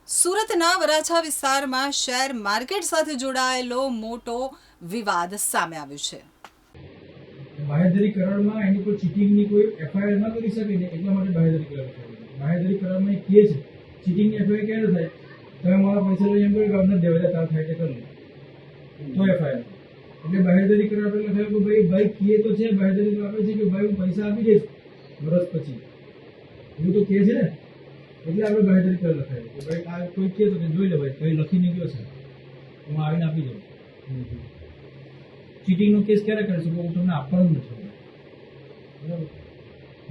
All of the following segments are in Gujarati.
સુરતના વરાછા વિસ્તારમાં શેર માર્કેટ સાથે જોડાયેલો મોટો વિવાદ સામે આવ્યો છે. બાંહેધરી કરારમાં એની કોઈ ચીટિંગની કોઈ એફઆઈઆર ન કરી શકે ને એટલા માટે બાંહેધરી કરાર થાય. બાંહેધરી કરારમાં કહે છે ચીટિંગની એફઆઈઆર ક્યારે થાય? તમે મારા પૈસા લઈ એમ કહ્યું કે અમને દેવાય તાર થાય કે કરી લે તો એફઆઈઆર. એટલે બાંહેધરી કરાર એટલે થયું કે ભાઈ કહે તો છે, બાંહેધરી તો આપે છે કે ભાઈ હું પૈસા આપી દઈશ વર્ષ પછી, એવું તો કહે છે ને, એટલે આપણે બાંહેધરી કરાર લખાય કે ભાઈ આ કોઈ કહે તો જોઈ લે ભાઈ કઈ લખીને ગયો છે, હું આવીને આપી દઉં. ચીટિંગનો કેસ ક્યારે કરી શકો? હું તમને આપવાનું નથી. બરાબર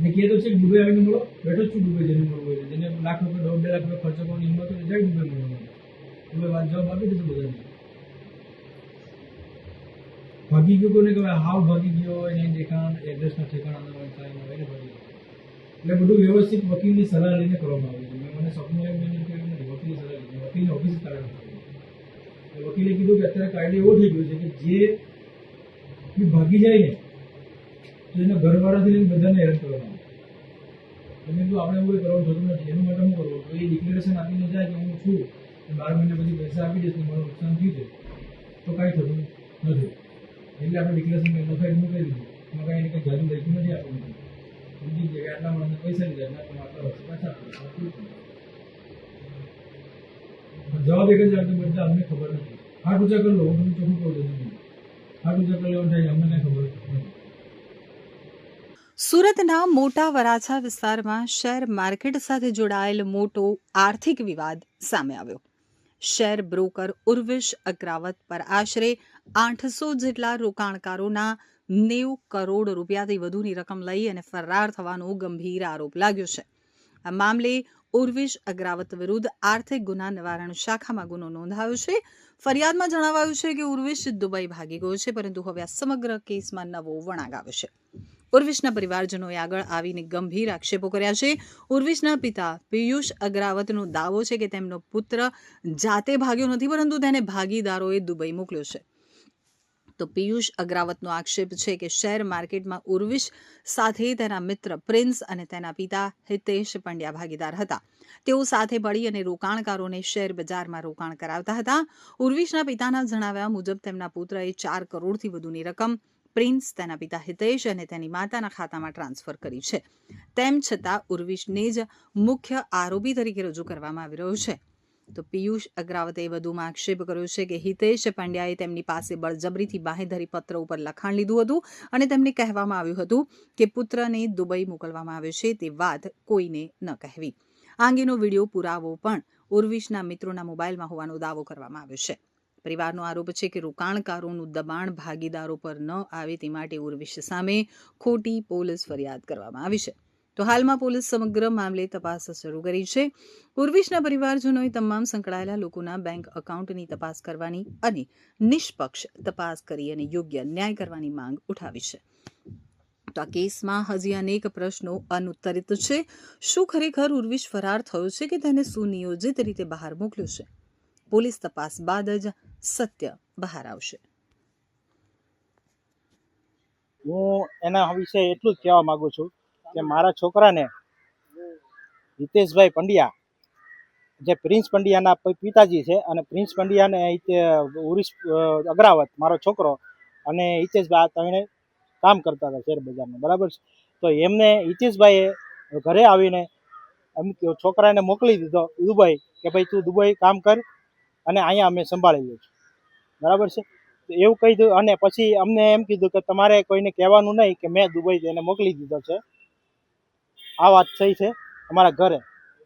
ને કહે તો છે કે દુબઈ આવીને મળો, બેઠો જ છું દુબઈ જઈને મળવું હોય જેને લાખ રૂપિયા 1.5 લાખ રૂપિયા ખર્ચો કરવાની હિંમત હોય જાય દુબઈ મળવા. દુબઈ વાત જવાબ આપી દેશે બધાને. ભાગી ગયો કોને કહેવાય? હાવ ભાગી ગયો હોય ને દેખાણ એડ્રેસના ઠેકાણા હોય કાંઈ ના હોય ને ભાગી ગયો. એટલે બધું વ્યવસ્થિત વકીલની સલાહ લઈને કરવામાં આવે છે. મને સપનું એમ મેં કહ્યું નથી, વકીલની સલાહ લઈને વકીલની ઓફિસ કારણ વકીલે કીધું કે અત્યારે કાયદો એવો થઈ ગયો છે કે જે ભાગી જાય ને તો એના ઘરવાળાથી લઈને બધાને હેરાન કરવામાં આવે. તમે જો આપણે એવું કરવાનું થતું નથી. એનું માટે શું કરવું? તો એ ડિક્લેરેશન આપીને જાય કે હું છું, 12 મહિના પછી પૈસા આપી દઈશ, મારું નુકસાન થયું છે, તો કાંઈ થતું નથી. એટલે આપણે ડિક્લેરેશન લખાઈ મૂકી દીધું. એમાં કાંઈ એને કંઈ જાદુ લખ્યું નથી આપણને. બીજી જગ્યાએ આટલા મને પૈસા લીધા, એટલા તમે આટલા વર્ષે પાછા આપો. જવાબ એક જ આવતો બધા અમને ખબર નથી. હાથ ઊંચા કરી લો, હું તમને ચોખ્ખું કહું છું. હાથ ઊંચા કરી લેવાનું થાય અમને કાંઈ ખબર નથી. સુરતના મોટા વરાછા વિસ્તારમાં શેર માર્કેટ સાથે જોડાયેલ મોટો આર્થિક વિવાદ સામે આવ્યો. શેર બ્રોકર ઉર્વિશ અગ્રાવત પર આશરે 800 જેટલા રોકાણકારોના 90 કરોડ રૂપિયાથી વધુની રકમ લઈ અને ફરાર થવાનો ગંભીર આરોપ લાગ્યો છે. આ મામલે ઉર્વિશ અગ્રાવત વિરુદ્ધ આર્થિક ગુના નિવારણ શાખામાં ગુનો નોંધાયો છે. ફરિયાદમાં જણાવાયું છે કે ઉર્વિશ દુબઈ ભાગી ગયો છે, પરંતુ હવે આ સમગ્ર કેસમાં નવો વળાંક આવ્યો છે. ઉર્વિશના પરિવારજનોએ આગળ આવીને ગંભીર આક્ષેપો કર્યા છે. ઉર્વિશના પિતા પિયુષ અગ્રાવતનો દાવો છે કે તેમનો પુત્ર જાતે ભાગ્યો નથી, પરંતુ તેને ભાગીદારોએ દુબઈ મોકલ્યો છે. તો પિયુષ અગ્રાવતનો આક્ષેપ છે કે શેર માર્કેટમાં ઉર્વિશ સાથે તેના મિત્ર પ્રિન્સ અને તેના પિતા હિતેશ પંડ્યા ભાગીદાર હતા. તેઓ સાથે મળી અને રોકાણકારોને શેર બજારમાં રોકાણ કરાવતા હતા. ઉર્વિશના પિતાના જણાવ્યા મુજબ તેમના પુત્રએ 4 કરોડથી વધુની રકમ પ્રિન્સ, તેના પિતા હિતેશ અને તેની માતાના ખાતામાં ટ્રાન્સફર કરી છે. તેમ છતાં ઉર્વિશને જ મુખ્ય આરોપી તરીકે રજૂ કરવામાં આવી રહ્યો છે. તો પિયુષ અગ્રાવતે વધુમાં આક્ષેપ કર્યો છે કે હિતેશ પંડ્યાએ તેમની પાસે બળજબરીથી બાંહેધરી પત્ર ઉપર લખાણ લીધું હતું અને તેમને કહેવામાં આવ્યું હતું કે પુત્રને દુબઈ મોકલવામાં આવ્યો છે, તે વાત કોઈને ન કહેવી. આ અંગેનો વિડીયો પુરાવો પણ ઉર્વિશના મિત્રોના મોબાઈલમાં હોવાનો દાવો કરવામાં આવ્યો છે. પરિવારનો આરોપ છે કે રોકાણકારોનું દબાણ ભાગીદારો પર ન આવે તે માટે ઉર્વિશ સામે ખોટી પોલીસ ફરિયાદ કરવામાં આવી છે. તો હાલમાં પોલીસ સમગ્ર મામલે તપાસ શરૂ કરી છે. ઉર્વિશના પરિવારજનોએ તમામ સંકળાયેલા લોકોના બેંક એકાઉન્ટની તપાસ કરવાની અને નિષ્પક્ષ તપાસ કરી અને યોગ્ય ન્યાય કરવાની માંગ ઉઠાવી છે. તો આ કેસમાં હજી અનેક પ્રશ્નો અનુત્તરિત છે. શું ખરેખર ઉર્વિશ ફરાર થયો છે કે તેને સુનિયોજિત રીતે બહાર મોકલ્યો છે? પોલીસ તપાસ બાદ જ સત્ય બહાર આવશે. હું એના વિશે એટલું જ કહેવા માંગુ છું કે મારા છોકરાને હિતેશભાઈ પંડ્યા, જે પ્રિન્સ પંડ્યાના પિતાજી છે, અને પ્રિન્સ પંડ્યાને ઉર્વિશ અગ્રાવત મારો છોકરો અને હિતેશભાઈ આ ત્રણે કામ કરતા હતા શેર બજારમાં, બરાબર છે. તો એમને હિતેશભાઈએ ઘરે આવીને એમ છોકરાને મોકલી દીધો દુબઈ કે ભાઈ તું દુબઈ કામ કર અને અહીંયા અમે સંભાળી લઈશું, બરાબર છે. એવું કહી દીધું અને પછી અમને એમ કીધું કે તમારે કોઈને કહેવાનું નહીં કે મેં દુબઈ એને મોકલી દીધો છે. આ વાત થઈ છે અમારા ઘરે,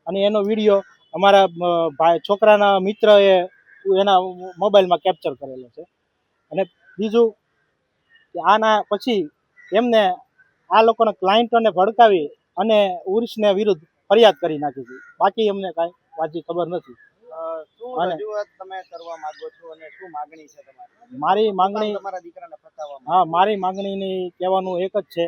અને એનો વિડીયો અમારા ભાઈ છોકરાના મિત્રએ એના મોબાઈલમાં કેપ્ચર કરેલો છે. અને બીજું કે આના પછી એમને આ લોકોના ક્લાયન્ટોને ભડકાવી અને ઉર્વિશને વિરુદ્ધ ફરિયાદ કરી નાખી હતી. બાકી અમને કાંઈ વાંચી ખબર નથી. મારી માંગણીની કહેવાનું એક જ છે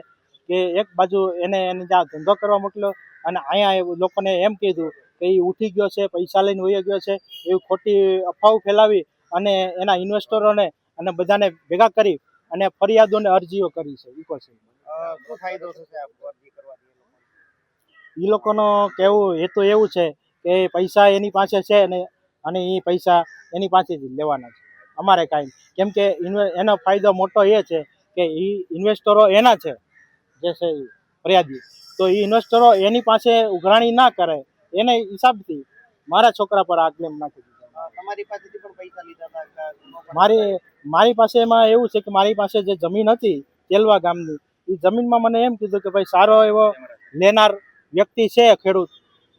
કે એક બાજુ એને ત્યાં ધંધો કરવા મોકલ્યો અને અહીંયા લોકોને એમ કીધું કે એ ઉઠી ગયો છે, પૈસા લઈને વયો ગયો છે, એવી ખોટી અફવાઓ ફેલાવી અને એના ઇન્વેસ્ટરોને અને બધાને ભેગા કરી અને ફરિયાદોને અરજીઓ કરી છે. એ લોકોનો કહેવું હેતુ એવું છે કે કે પૈસા એની પાસે છે અને એ પૈસા એની પાસેથી જ લેવાના છે, અમારે કાંઈ. કેમ કે એનો ફાયદો મોટો એ છે કે એ ઇન્વેસ્ટરો એના છે જે છે ઈ ફરિયાદી, તો એ ઇન્વેસ્ટરો એની પાસે ઉઘરાણી ના કરે એને હિસાબથી મારા છોકરા પર આ ક્લેમ નાખી દીધો. તમારી પાસેથી પણ પૈસા લીધા હતા? મારી પાસે એમાં એવું છે કે મારી પાસે જે જમીન હતી તેલવા ગામની, એ જમીનમાં મને એમ કીધું કે ભાઈ સારો એવો લેનાર વ્યક્તિ છે ખેડૂત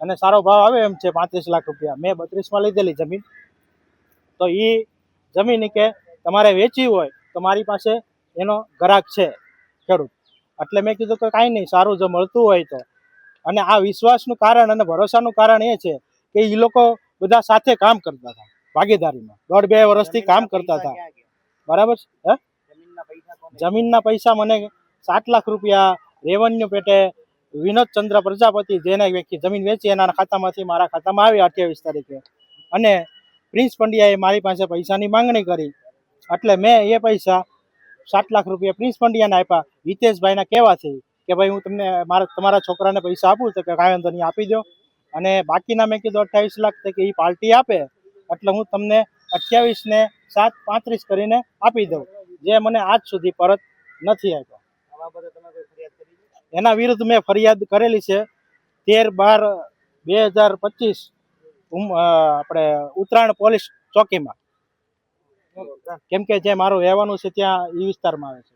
અને સારો ભાવ આવે એમ છે 35 લાખ રૂપિયા. મેં 32માં લીધેલી જમીન, તો એ જમીન કે તમારે વેચવી હોય તો મારી પાસે એનો ગ્રાહક છે ખેડૂત. એટલે મેં કીધું કે કાંઈ નહીં, સારું જો મળતું હોય તો. અને આ વિશ્વાસનું કારણ અને ભરોસાનું કારણ એ છે કે એ લોકો બધા સાથે કામ કરતા હતા ભાગીદારીમાં, 1.5-2 વર્ષથી કામ કરતા હતા. બરાબર છે. જમીનના પૈસા મને 7 લાખ રૂપિયા રેવન્યુ પેટે વિનોદચંદ્ર પ્રજાપતિ, જેને વ્યક્તિ જમીન વેચી એના ખાતામાંથી મારા ખાતામાં આવ્યા 28 તારીખે. અને પ્રિન્સ પંડ્યાએ મારી પાસે પૈસાની માંગણી કરી, એટલે મેં એ પૈસા 7 લાખ રૂપિયા પ્રિન્સ પંડ્યાને આપ્યા હિતેશભાઈના કહેવાથી કે ભાઈ હું તમને તમારા છોકરાને પૈસા આપું તો કે કાંઈ વાંધો નહીં આપી દો. અને બાકીના મેં કીધું 28 લાખ કે એ પાર્ટી આપે એટલે હું તમને 28 ને 7 35 કરીને આપી દઉં, જે મને આજ સુધી પરત નથી આપ્યો. એના વિરુદ્ધ મેં ફરિયાદ કરેલી છે 13/12/2025 આપણે ઉત્તરાયણ પોલીસ ચોકીમાં. કેમ કે જે મારું રહેવાનું છે ત્યાં એ વિસ્તારમાં આવે છે.